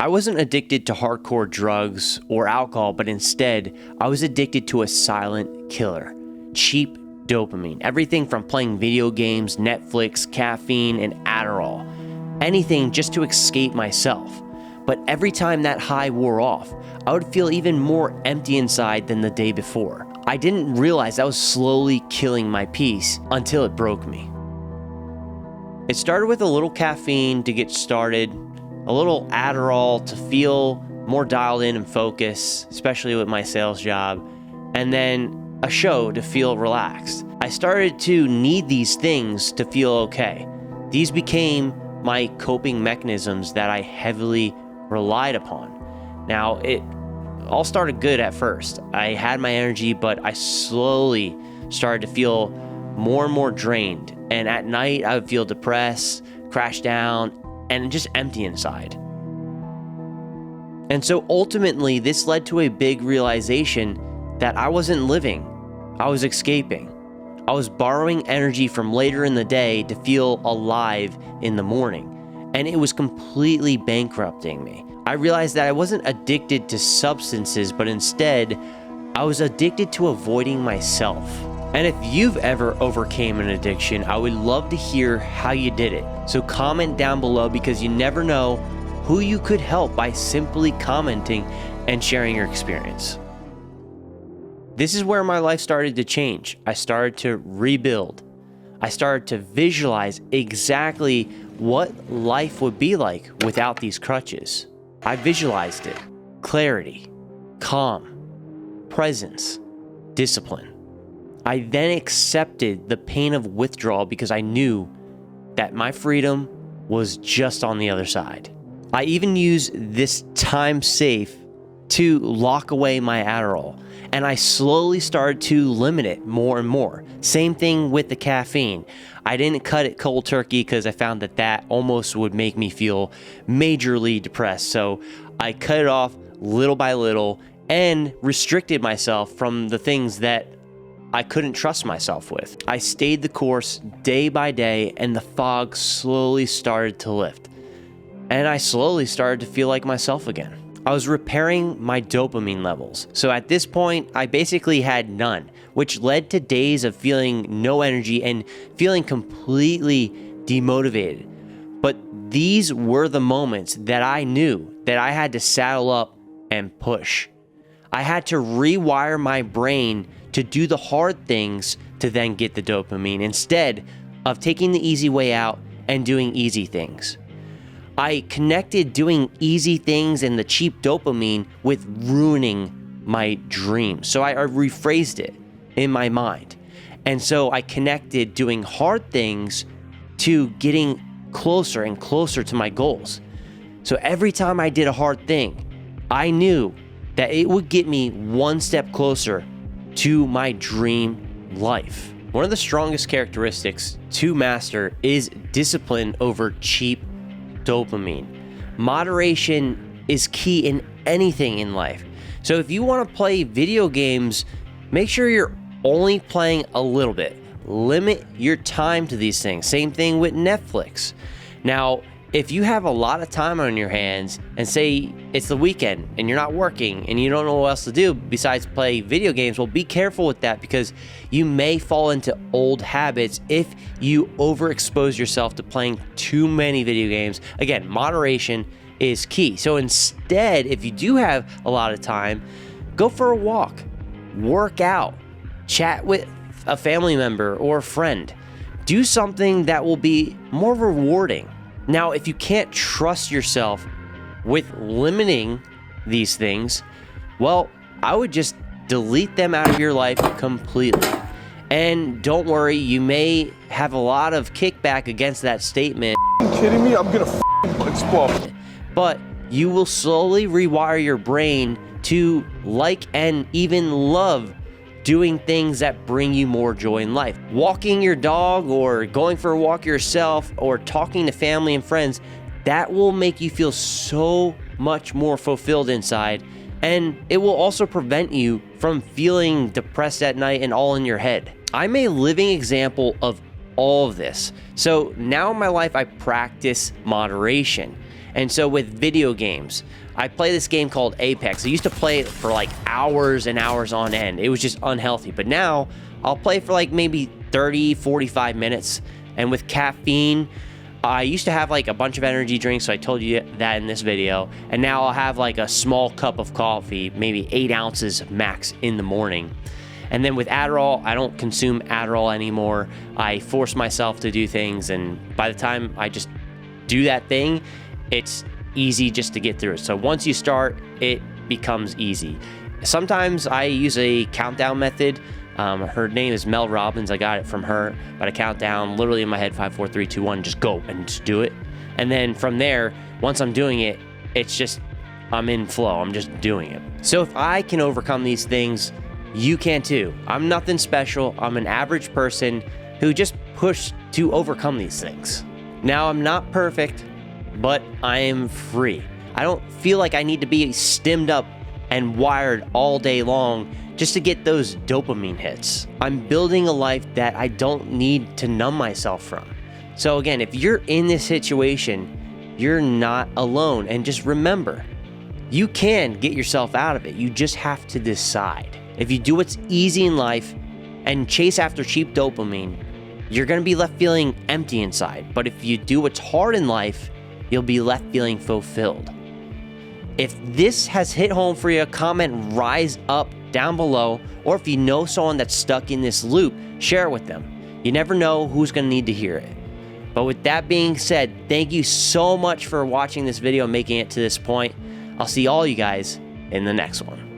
I wasn't addicted to hardcore drugs or alcohol, but instead, I was addicted to a silent killer. Cheap dopamine. Everything from playing video games, Netflix, caffeine, and Adderall. Anything just to escape myself. But every time that high wore off, I would feel even more empty inside than the day before. I didn't realize I was slowly killing my peace until it broke me. It started with a little caffeine to get started, a little Adderall to feel more dialed in and focused, especially with my sales job, and then a show to feel relaxed. I started to need these things to feel okay. These became my coping mechanisms that I heavily relied upon. Now, it all started good at first. I had my energy, but I slowly started to feel more and more drained. And at night, I would feel depressed, crash down, and just empty inside. And so ultimately, this led to a big realization that I wasn't living. I was escaping. I was borrowing energy from later in the day to feel alive in the morning. And it was completely bankrupting me. I realized that I wasn't addicted to substances, but instead, I was addicted to avoiding myself. And if you've ever overcame an addiction, I would love to hear how you did it. So comment down below, because you never know who you could help by simply commenting and sharing your experience. This is where my life started to change. I started to rebuild. I started to visualize exactly what life would be like without these crutches. I visualized it. Clarity, calm, presence, discipline. I then accepted the pain of withdrawal because I knew that my freedom was just on the other side. I even used this time safe to lock away my Adderall, and I slowly started to limit it more and more. Same thing with the caffeine. I didn't cut it cold turkey because I found that almost would make me feel majorly depressed. So I cut it off little by little and restricted myself from the things that I couldn't trust myself with. I stayed the course day by day, and the fog slowly started to lift. And I slowly started to feel like myself again. I was repairing my dopamine levels. So at this point, I basically had none, which led to days of feeling no energy and feeling completely demotivated. But these were the moments that I knew that I had to saddle up and push. I had to rewire my brain to do the hard things to then get the dopamine, instead of taking the easy way out and doing easy things. I connected doing easy things and the cheap dopamine with ruining my dreams. So I rephrased it in my mind. And so I connected doing hard things to getting closer and closer to my goals. So every time I did a hard thing, I knew that it would get me one step closer to my dream life. One of the strongest characteristics to master is discipline over cheap dopamine. Moderation is key in anything in life. So if you want to play video games, make sure you're only playing a little bit. Limit your time to these things. Same thing with Netflix. Now, if you have a lot of time on your hands and say it's the weekend and you're not working and you don't know what else to do besides play video games, well, be careful with that, because you may fall into old habits if you overexpose yourself to playing too many video games. Again, moderation is key. So instead, if you do have a lot of time, go for a walk, work out, chat with a family member or a friend. Do something that will be more rewarding. Now, if you can't trust yourself with limiting these things, well, I would just delete them out of your life completely. And don't worry, you may have a lot of kickback against that statement. Are you kidding me? I'm gonna explode. But you will slowly rewire your brain to like and even love doing things that bring you more joy in life. Walking your dog or going for a walk yourself or talking to family and friends, that will make you feel so much more fulfilled inside, and it will also prevent you from feeling depressed at night and all in your head. I'm a living example of all of this. So now in my life, I practice moderation. And so with video games, I play this game called Apex. I used to play it for like hours and hours on end. It was just unhealthy. But now I'll play for like maybe 30, 45 minutes. And with caffeine, I used to have like a bunch of energy drinks, so I told you that in this video. And now I'll have like a small cup of coffee, maybe 8 ounces max in the morning. And then with Adderall, I don't consume Adderall anymore. I force myself to do things, and by the time I just do that thing, it's easy just to get through it. So once you start, it becomes easy. Sometimes I use a countdown method. Her name is Mel Robbins. I got it from her, but I count down literally in my head, 5, 4, 3, 2, 1, just go and just do it. And then from there, once I'm doing it, it's just, I'm in flow. I'm just doing it. So if I can overcome these things, you can too. I'm nothing special. I'm an average person who just pushed to overcome these things. Now, I'm not perfect, but I am free. I don't feel like I need to be stemmed up and wired all day long just to get those dopamine hits. I'm building a life that I don't need to numb myself from. So again, if you're in this situation, you're not alone. And just remember, you can get yourself out of it. You just have to decide. If you do what's easy in life and chase after cheap dopamine, you're gonna be left feeling empty inside. But if you do what's hard in life, you'll be left feeling fulfilled. If this has hit home for you, comment rise up down below, or if you know someone that's stuck in this loop, share it with them. You never know who's gonna need to hear it. But with that being said, thank you so much for watching this video and making it to this point. I'll see all you guys in the next one.